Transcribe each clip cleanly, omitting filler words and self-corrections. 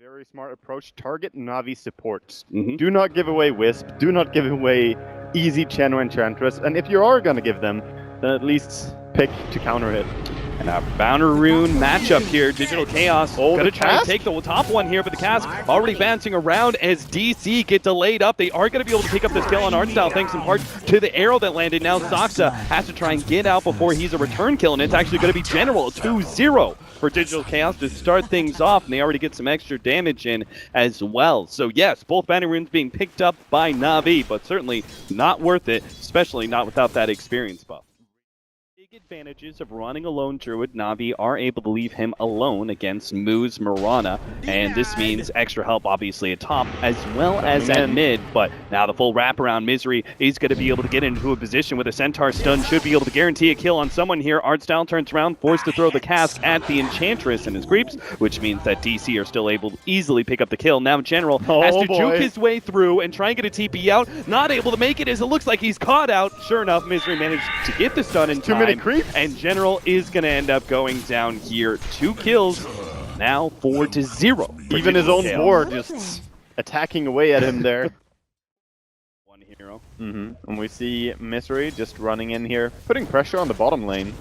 Very smart approach. Target NaVi supports. Do not give away Wisp. Do not give away easy Chen or Enchantress. And if you are going to give them, then at least pick to counter it. And a Bouncer Rune matchup here. Digital Chaos gonna try and take the top one here, but the Cask already bouncing around as DC get delayed up. They are gonna be able to pick up this kill on Artstyle thanks in part to the arrow that landed. Now Saksa has to try and get out before he's a return kill, and it's actually gonna be General 2-0 for Digital Chaos to start things off, and they already get some extra damage in as well. So yes, both Bounty Runes being picked up by NaVi, but certainly not worth it, especially not without that experience buff. Advantages of running a lone druid. NaVi are able to leave him alone against Moo's Mirana, and this means extra help obviously at top as well as at mid, but now the full wraparound Misery is going to be able to get into a position with a Centaur stun, should be able to guarantee a kill on someone here. Artstyle turns around, forced to throw the Cask at the Enchantress and his creeps, which means that DC are still able to easily pick up the kill. Now General has to juke his way through and try and get a TP out, not able to make it as it looks like he's caught out. Sure enough, Misery managed to get the stun in time. Too many creeps. And General is going to end up going down here. 2 kills, now 4-0. Even his own board just attacking away at him there. One hero. And we see Misery just running in here, putting pressure on the bottom lane.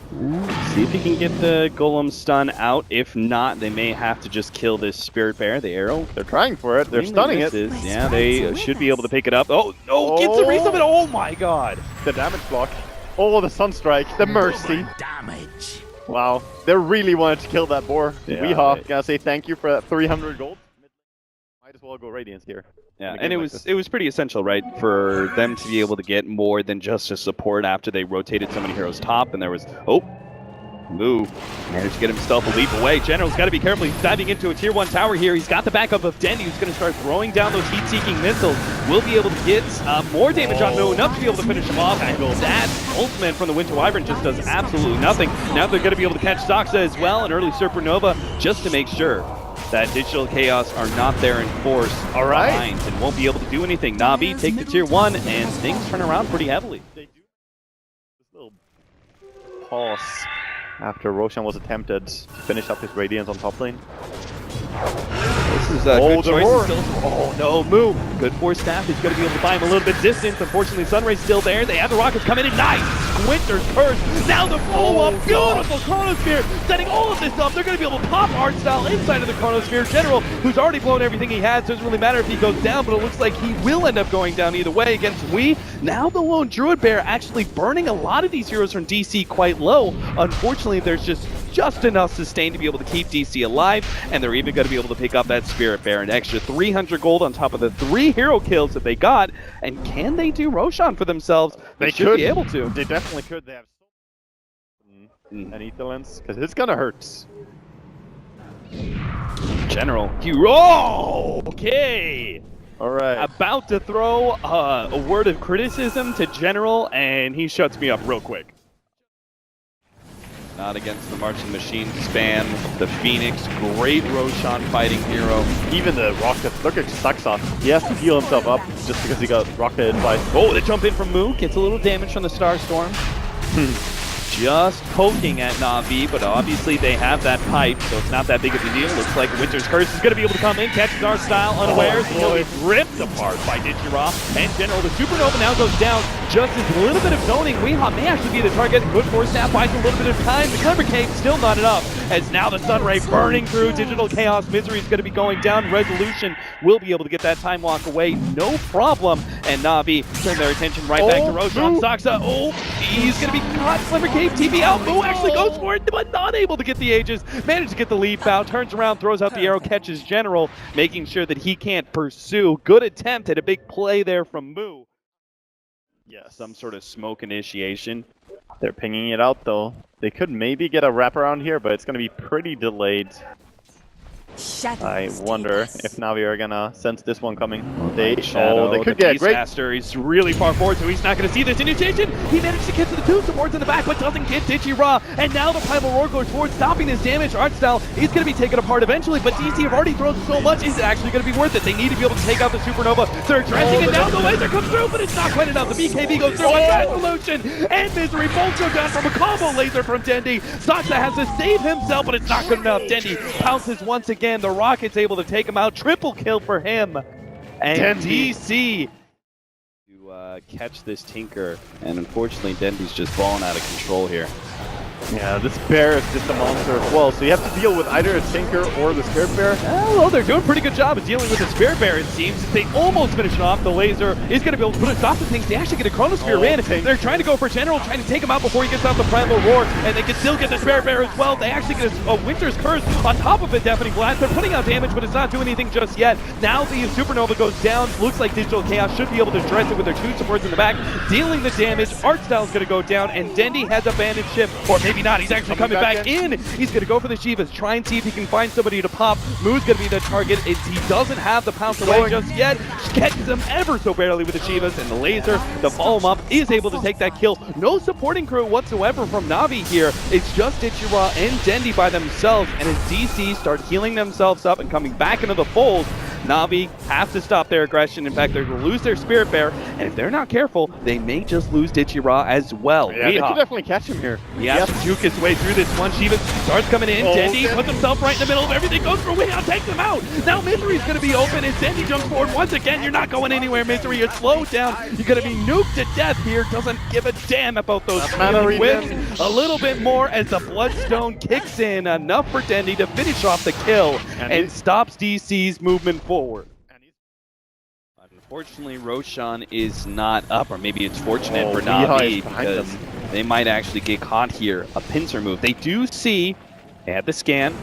See if he can get the Golem stun out. If not, they may have to just kill this Spirit Bear, the arrow. They're trying for it. They're stunning it. Yeah, they should be able to pick it up. Oh, no, gets the race of it. Oh my god. The damage block. Oh, the Sunstrike, the Mercy. Damage. Wow, they really wanted to kill that boar. Yeah, Weehaw, gotta say thank you for that 300 gold. Might as well go Radiance here. Yeah, and it was pretty essential, right, for them to be able to get more than just a support after they rotated so many heroes top, and there was, Moo managed to get himself a leap away. General's got to be careful. He's diving into a tier 1 tower here. He's got the backup of Dendi, who's going to start throwing down those heat-seeking missiles. Will be able to get more damage on Moo, enough to be able to finish him off. That ultimate from the Winter Wyvern just does absolutely nothing. Now they're going to be able to catch Saksa as well, an early Supernova, just to make sure that Digital Chaos are not there in force behind and won't be able to do anything. NaVi take the tier 1, and things turn around pretty heavily. They do this little pause after Roshan was attempted to finish up his Radiance on top lane. This is a good choice. Oh no, Moo. Good force staff. He's going to be able to buy him a little bit distance. Unfortunately, Sunray's still there. They have the rockets coming in. Nice! Winter's Curse. Now the follow-up. Beautiful Chronosphere. Setting all of this up. They're going to be able to pop Artstyle inside of the Chronosphere. General, who's already blown everything he has, doesn't really matter if he goes down, but it looks like he will end up going down either way against Wii. Now the lone Druid Bear actually burning a lot of these heroes from DC quite low. Unfortunately, there's just enough sustain to be able to keep DC alive, and they're even going to be able to pick up that Spirit Bear, an extra 300 gold on top of the 3 hero kills that they got. And can they do Roshan for themselves? They should be able to. They definitely could. They have an Aetherlance, because it's gonna hurt. General, okay. All right. About to throw a word of criticism to General, and he shuts me up real quick. Not against the Marching Machine spam. The Phoenix, great Roshan fighting hero. Even the rocket, look at Saksa. He has to heal himself up just because he got rocketed by. Oh, they jump in from Moo, gets a little damage from the Starstorm. Just poking at NaVi, but obviously they have that pipe, so it's not that big of a deal. Looks like Winter's Curse is going to be able to come in, catches Artstyle unawares, and he'll be ripped apart by Digiroth. And General, the Supernova now goes down. Just a little bit of zoning. Weehaw may actually be the target. Good force staff buys a little bit of time. The Clever Cave still not enough, as now the Sunray burning through. Digital Chaos Misery is going to be going down. Resolution will be able to get that time walk away, no problem. And NaVi turn their attention right back to Roshan. Saksa, he's going to be caught. Clever Cave TP out. Moo actually goes for it, but not able to get the Aegis. Managed to get the leap out. Turns around, throws out the arrow, catches General, making sure that he can't pursue. Good attempt at a big play there from Moo. Yeah, some sort of smoke initiation. They're pinging it out though. They could maybe get a wraparound here, but it's going to be pretty delayed. I wonder if NaVi are gonna sense this one coming. They could get a great. Master is really far forward, so he's not going to see this initiation. He managed to get to the the two supports in the back, but doesn't get Dichira. And now the Primal Roar goes towards stopping this damage. Artstyle is going to be taken apart eventually, but DC have already thrown so much. Is it actually going to be worth it? They need to be able to take out the Supernova. They're addressing it now. The laser comes through, but it's not quite enough. The BKB goes through. Resolution and Misery both go down from a combo laser from Dendi. Saksa has to save himself, but it's not good enough. Dendi pounces once again. The Rocket's able to take him out. Triple kill for him. And DC to catch this Tinker. And unfortunately, Dendi's just falling out of control here. Yeah, this bear is just a monster as well, so you have to deal with either a Tinker or the Spirit Bear. Well, they're doing a pretty good job of dealing with the Spirit Bear, it seems. They almost finish it off. The laser is going to be able to put a stop to things. They actually get a Chronosphere in. They're trying to go for General, trying to take him out before he gets out the Primal Roar, and they can still get the Spirit Bear as well. They actually get a Winter's Curse on top of a Deafening Blast. They're putting out damage, but it's not doing anything just yet. Now the Supernova goes down. Looks like Digital Chaos should be able to address it with their two supports in the back, dealing the damage. Artstyle is going to go down, and Dendi has abandoned ship, or maybe not. He's actually coming back in. He's going to go for the Shivas, try and see if he can find somebody to pop. Moo's going to be the target. He doesn't have the pounce away just yet. Catches him ever so barely with the Shivas, and the laser, the follow-up, is able to take that kill. No supporting crew whatsoever from NaVi here. It's just Ichira and Dendi by themselves, and as DC start healing themselves up and coming back into the fold, NaVi have to stop their aggression. In fact, they're going to lose their Spirit Bear, and if they're not careful, they may just lose Dichira as well. Yeah, they could definitely catch him here. He has to juke his way through this one. Shiva starts coming in. Dendi puts himself right in the middle of everything. Goes for Weehaw, takes him out. Now Misery's going to be open, and Dendi jumps forward once again. You're not going anywhere, Misery. You're slowed down. You're going to be nuked to death here. Doesn't give a damn about those healing whips. A little bit more as the Bloodstone kicks in. Enough for Dendi to finish off the kill and stops DC's movement forward. Unfortunately, Roshan is not up, or maybe it's fortunate for NaVi because they might actually get caught here. A pincer move. They do see, they had the scan.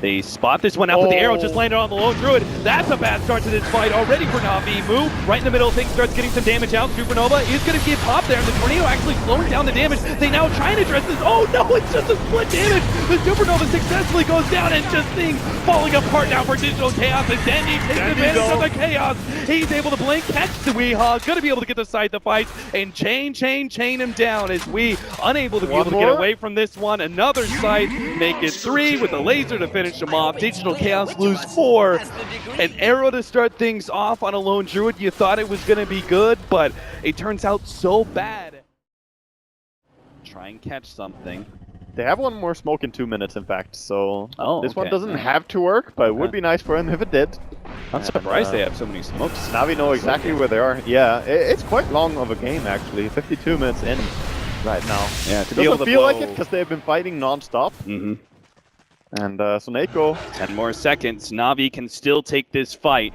They spot this one out, but the arrow just landed on the lone druid. That's a bad start to this fight already for NaVi. Move right in the middle of things, starts getting some damage out. Supernova is going to get popped there, and the tornado actually slowing down the damage. They now try to address this. Oh no, it's just a split damage. The Supernova successfully goes down, and just things falling apart now for Digital Chaos. And Dendi takes advantage of the chaos. He's able to blink, catch the Weehaw, going to be able to get the side the fight, and chain him down as we unable to be able to get away from this one. Another side, make it 3 with a laser to finish him off. Digital Chaos lose 4. An arrow to start things off on a lone druid. You thought it was going to be good, but it turns out so bad. Try and catch something. They have one more smoke in 2 minutes, in fact, so this one doesn't Yeah. have to work, but it would be nice for him if it did. I'm surprised they have so many smokes. NaVi know exactly where they are. Yeah, it's quite long of a game, actually. 52 minutes in right now. Yeah, to It be able doesn't to feel blow... like it because they've been fighting non-stop. And so Neko, 10 more seconds. NaVi can still take this fight.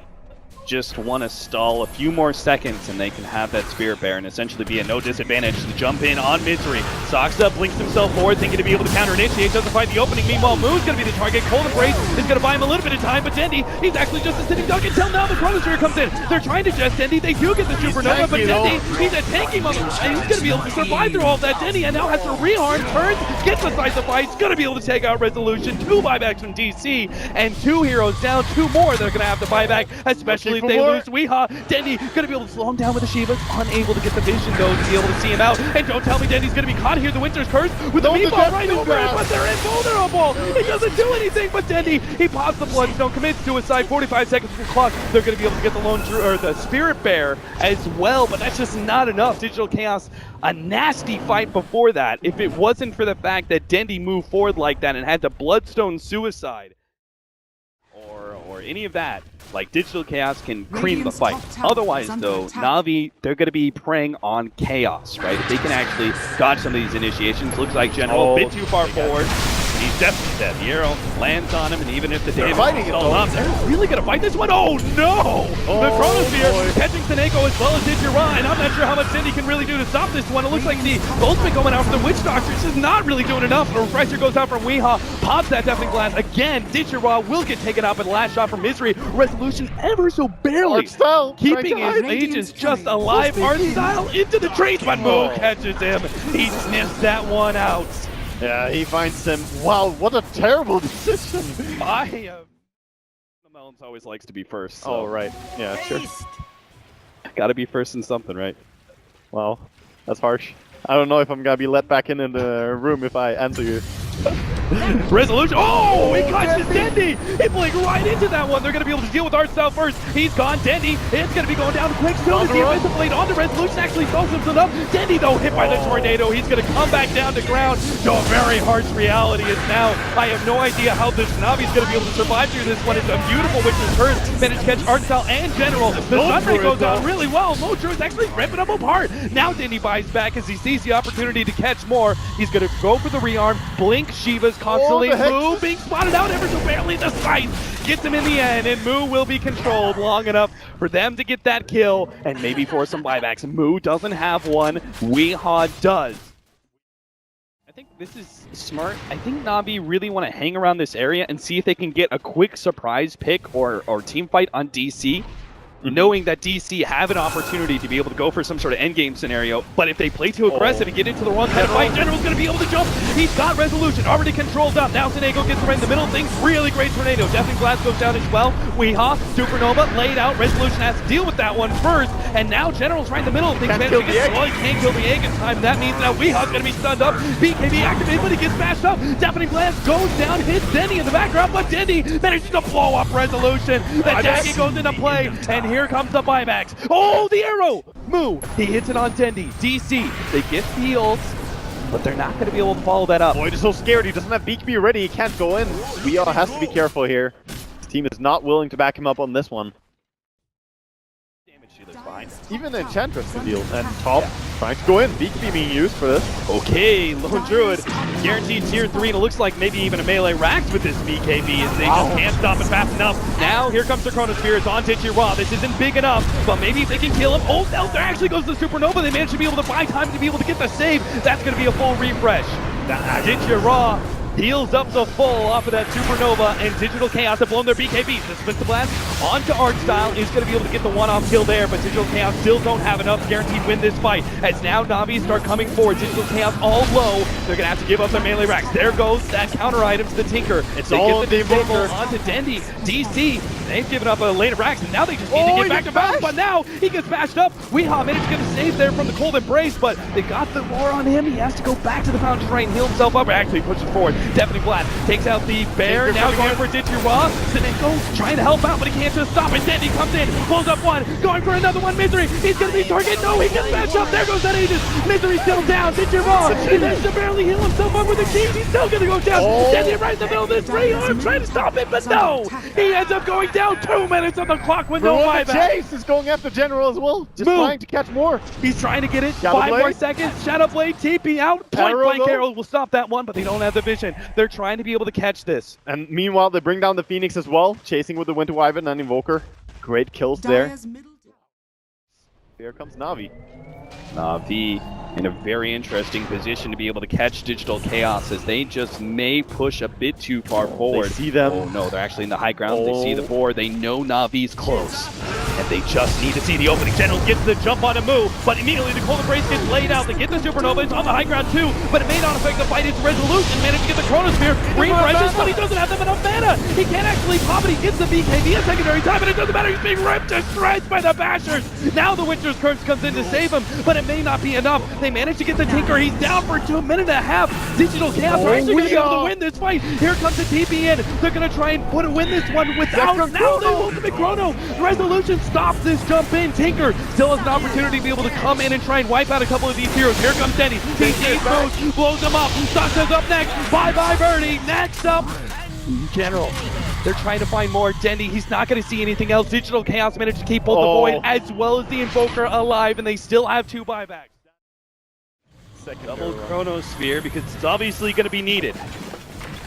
Just want to stall a few more seconds and they can have that Spirit Bear and essentially be at no disadvantage to jump in on Misery. Saksa blinks himself forward, thinking to be able to counter-initiate, doesn't find the opening. Meanwhile, Moo's going to be the target. Cold Embrace is going to buy him a little bit of time, but Dendi, he's actually just a sitting duck until now the Chronosphere comes in. They're trying to just Dendi. They do get the Supernova, but Dendi, he's a tanky mother, and he's going to be able to survive through all of that. Dendi and now has to rearm, turns, gets beside the fight, he's going to be able to take out Resolution. 2 buybacks from DC, and 2 heroes down. 2 more they're going to have to buy back, especially if they lose Weehaw. Dendi going to be able to slow him down with the Shivas, unable to get the vision though to be able to see him out. And don't tell me Dendi's going to be caught here. The Winter's Curse with the meatball right over it, but they're invulnerable. It doesn't do anything, but Dendi, he pops the Bloodstone, commits suicide. 45 seconds for clock. They're going to be able to get the lone or the Spirit Bear as well, but that's just not enough. Digital Chaos, a nasty fight before that. If it wasn't for the fact that Dendi moved forward like that and had to Bloodstone suicide or any of that, like Digital Chaos can cream the fight. Otherwise, though, NaVi, they're going to be preying on Chaos, right? If they can actually dodge some of these initiations, looks like General a bit too far forward. He's definitely dead. The arrow lands on him, and even if the damage is all up, they're really going to fight this one. Oh, no! The Chronosphere catching Seneko as well as Dichira, and I'm not sure how much Dendi can really do to stop this one. It looks like the ultimate going out for the Witch Doctor. This is not really doing enough. The Refresher goes out from Weehaw, pops that Deafening Blast. Again, Dichira will get taken out by the last shot from Misery. Resolution ever so barely keeping his mages just alive. Artstyle into the trees, but Mo catches him. He sniffs that one out. Yeah, he finds him. Wow, what a terrible decision. The Melons always likes to be first. So. Oh, right. Yeah, sure. Gotta be first in something, right? Wow, that's harsh. I don't know if I'm gonna be let back in the room if I answer you. Resolution. Oh, he catches Dendi. He blinked right into that one. They're going to be able to deal with Artstyle first. He's gone. Dendi. It's going to be going down quick. Soon as he hits the blade onto Resolution, actually throws himself up. Dendi, though, hit by the tornado. He's going to come back down to ground. So a very harsh reality is now. I have no idea how this NaVi's going to be able to survive through this one. It's a beautiful Witcher's Curse. Managed to catch Artstyle and General. The Sunray goes down really well. Mojo is actually ripping him apart. Now Dendi buys back as he sees the opportunity to catch more. He's going to go for the rearm. Blink Shiva's constantly. Moo being spotted out ever so barely. The sight gets him in the end, and Moo will be controlled long enough for them to get that kill and maybe force some buybacks. Moo doesn't have one. Weehaw does. I think this is smart. I think NaVi really want to hang around this area and see if they can get a quick surprise pick or team fight on DC. Knowing that DC have an opportunity to be able to go for some sort of endgame scenario, but if they play too aggressive and get into the wrong kind of fight, General's going to be able to jump. He's got Resolution already controlled up. Now Senego gets right in the middle of things. Really great tornado. Definitely Blast goes down as well. Weehaw, Supernova laid out. Resolution has to deal with that one first, and now General's right in the middle of things. Can't kill the egg. Well, he can't kill the egg in time. That means now Weehaw's going to be stunned up. BKB activated, but he gets smashed up. Deafening Blast goes down, hits Dendi in the background, but Dendi manages to blow up Resolution. The jacket goes into play, and here comes the buybacks. Oh, the arrow! Moo! He hits it on Dendi. DC, they get the ults, but they're not going to be able to follow that up. Boyd is so scared. He doesn't have BKB ready. He can't go in. We all has to be careful here. His team is not willing to back him up on this one. Damage shield is fine. Even Enchantress can deal. And Top trying to go in. BKB being used for this. Okay, Lone Druid guaranteed tier 3, and it looks like maybe even a melee racks with this BKB as they just can't stop it fast enough. Now, here comes the Chronosphere. It's on Tinker.mp4. This isn't big enough, but maybe if they can kill him. Oh, no, there actually goes the Supernova. They managed to be able to buy time to be able to get the save. That's going to be a full refresh. Tinker.mp4 heals up to full off of that Supernova, and Digital Chaos have blown their BKBs. The Spin to Blast onto Artstyle is going to be able to get the one-off kill there, but Digital Chaos still don't have enough guaranteed win this fight. As now NaVi start coming forward, Digital Chaos all low. They're going to have to give up their melee racks. There goes that counter item to the Tinker. It's all the Invoker onto Dendi. DC, they've given up a lane of racks, and now they just need to get back to bounds, but now he gets bashed up. Weehaw managed to get a save there from the Cold Embrace, but they got the roar on him. He has to go back to the fountain to try and heal himself up, or actually pushes forward. Definitely Blast takes out the bear, now going for Tinker.mp4. Senego trying to help out, but he can't just stop it. Dendi comes in, pulls up one, going for another one. Misery, he's going to be target. No, he gets smashed up. There goes that Aegis. Misery still down. Tinker.mp4, he managed to barely heal himself up with the keys. He's still going to go down. Dendi right in the middle of this free arm, trying to stop it, but no. He ends up going down. 2 minutes on the clock with no buyback. Chase is going after General as well, just trying to catch more. He's trying to get it. 5 more seconds. Shadow Blade, TP out. Point blank arrow will stop that one, but they don't have the vision. They're trying to be able to catch this. And meanwhile, they bring down the Phoenix as well, chasing with the Winter Wyvern and Invoker. Great kills there. Here comes NaVi. NaVi in a very interesting position to be able to catch Digital Chaos, as they just may push a bit too far forward. They see them. Oh no, they're actually in the high ground. They see the board. They know NaVi's close, and they just need to see the opening. General gets the jump on a move, but immediately the Cold Embrace gets laid out. They get the Supernova. It's on the high ground too, but it may not affect the fight. It's Resolution managed to get the Chronosphere. Refreshes, but he doesn't have enough mana. He can't actually pop it. He gets the BKB a secondary time, but it doesn't matter. He's being ripped to shreds by the Bashers. Now the Witcher's Curse comes in to save him, but it may not be enough. They managed to get the Tinker. He's down for 2.5 minutes. Digital Chaos are actually going to be able to win this fight. Here comes the TP in. They're going to try and win this one without. Now they ultimate Chrono. Resolution stops this jump in. Tinker still has an opportunity to be able to come in and try and wipe out a couple of these heroes. Here comes Dendi. TP blows him up. Sasha's up next. Bye-bye Birdie. Next up, General. They're trying to find more. Dendi, he's not going to see anything else. Digital Chaos managed to keep both the Void as well as the Invoker alive, and they still have 2 buybacks. Double Chronosphere, because it's obviously going to be needed.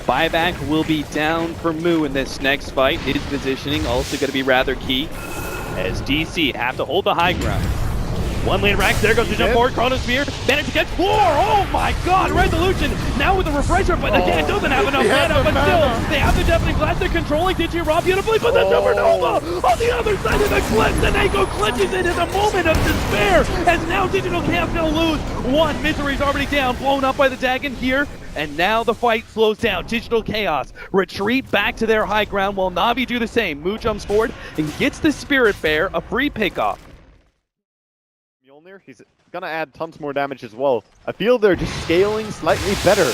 Buyback will be down for Moo in this next fight. His positioning also going to be rather key, as DC have to hold the high ground. 1 lane rack, there goes the jump forward, Chronosphere, managed to get 4, oh my god, Resolution, now with the refresher, but again, doesn't have enough mana, but still, they have the Deafening Blast, they're controlling Tinker.mp4 beautifully, but the Supernova on the other side of the cliff, Senego clinches it in a moment of despair, as now Digital Chaos gonna lose 1, Misery's already down, blown up by the Dagon here, and now the fight slows down. Digital Chaos retreat back to their high ground while NaVi do the same. Moo jumps forward and gets the Spirit Bear, a free pickoff. Mjolnir, he's gonna add tons more damage as well. I feel they're just scaling slightly better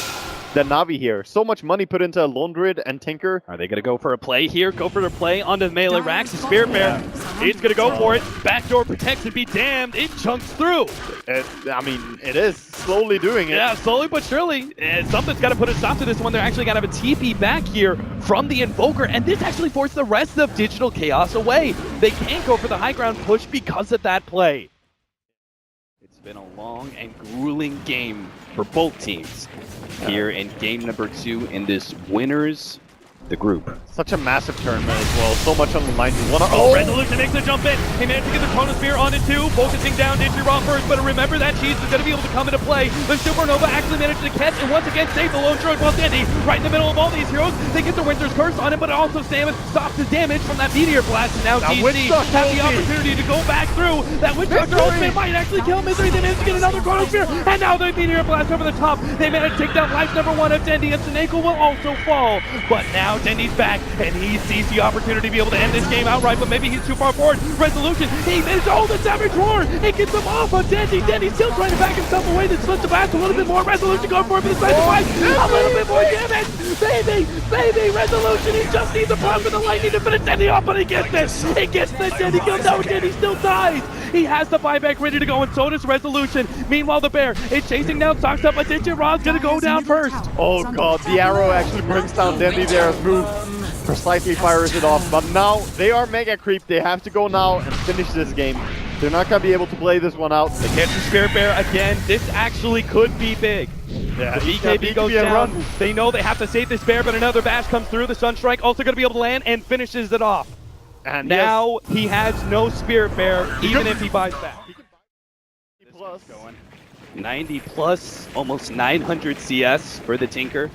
than NaVi here. So much money put into Lone Druid and Tinker. Are they going to go for a play here? Go for the play onto the melee racks. The Spirit Bear, it's going to go for it. Backdoor protects and be damned. It chunks through. I mean, it is slowly doing it. Yeah, slowly but surely. Something's got to put a stop to this one. They're actually going to have a TP back here from the Invoker, and this actually forced the rest of Digital Chaos away. They can't go for the high ground push because of that play. It's been a long and grueling game for both teams here in game number 2 in this winners the group. Such a massive tournament as well. So much on the line. Resolution makes the jump in. He managed to get the Chronosphere on it too, focusing down Digi Raw first, but remember that cheese is going to be able to come into play. The Supernova actually managed to catch and once again save the Lone Druid while Dendi right in the middle of all these heroes. They get the Winter's Curse on him, but it also stops the damage from that Meteor Blast, and now DC have the opportunity to go back through. That Witchcraft ultimate might actually kill Misery. They managed to get another Chronosphere, and now the Meteor Blast over the top. They managed to take down life number 1 of Dendi, and Snake will also fall. But now Dendi's back, and he sees the opportunity to be able to end this game outright, but maybe he's too far forward. Resolution, he managed to hold the Savage Roar. It gets him off on Dendi. Dendi still trying to back himself away. Then splits the blast a little bit more. Resolution going for it for the side to a little bit more damage. Baby, Resolution. He just needs a block for the lightning to finish Dendi off, but he gets this. He gets the Dendi kill. No, Dendi still dies. He has the buyback ready to go, and so does Resolution. Meanwhile, the Bear is chasing down Socks up, but Digi Raw's gonna go down first. Oh god, the arrow actually brings down Dendi there. Move precisely fires it off, but now they are mega creep. They have to go now and finish this game. They're not gonna be able to play this one out. They catch the Spirit Bear again. This actually could be big. Yeah, the BKB goes down. Run. They know they have to save this Bear, but another bash comes through. The Sunstrike also gonna be able to land and finishes it off. And now he has no Spirit Bear, even if he buys back. 90 plus, almost 900 CS for the Tinker.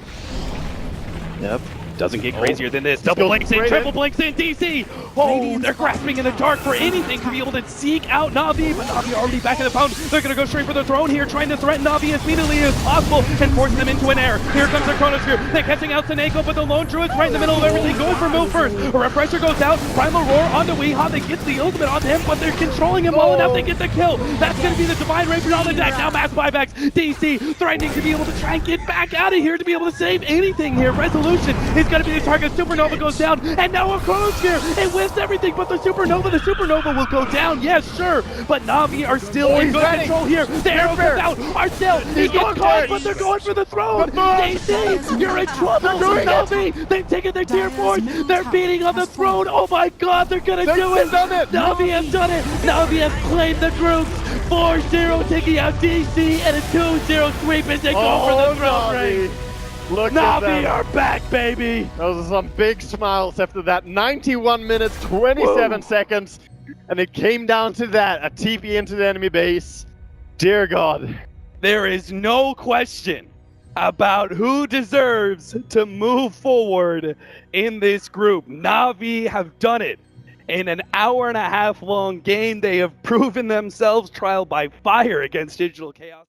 Yep. Doesn't get crazier than this. Double blinks in, triple blinks in, DC! Oh, they're grasping in the dark for anything to be able to seek out NaVi, but NaVi already back in the pound. They're going to go straight for the throne here, trying to threaten NaVi as speedily as possible and force them into an air. Here comes their Chronosphere. They're catching out Seneko, but the Lone Druid's right in the middle of everything, going for move first. A Repressor goes out, Primal Roar onto Weehaw. They get the ultimate on him, but they're controlling him well enough to get the kill. That's going to be the Divine Rapier on the deck. Now mass buybacks. DC threatening to be able to try and get back out of here to be able to save anything here. Resolution is going to be the target. Supernova goes down, and now a Chronosphere. It whiffs everything but the Supernova will go down, yes, sure, but NaVi are still in good control here. The arrow comes out, Arcel, he gets caught, but they're going for the throne. DC, you're in trouble. NaVi, they've taken their tier 4, they're beating on the throne. Oh my god, they're gonna do it. NaVi have done it. NaVi have claimed the groups. 4-0 taking out DC, and a 2-0 sweep as they go for the throne race. Look NaVi are back, baby! Those are some big smiles after that. 91 minutes, 27 seconds, and it came down to that. A TP into the enemy base. Dear God. There is no question about who deserves to move forward in this group. NaVi have done it. In an hour-and-a-half long game, they have proven themselves trial by fire against Digital Chaos.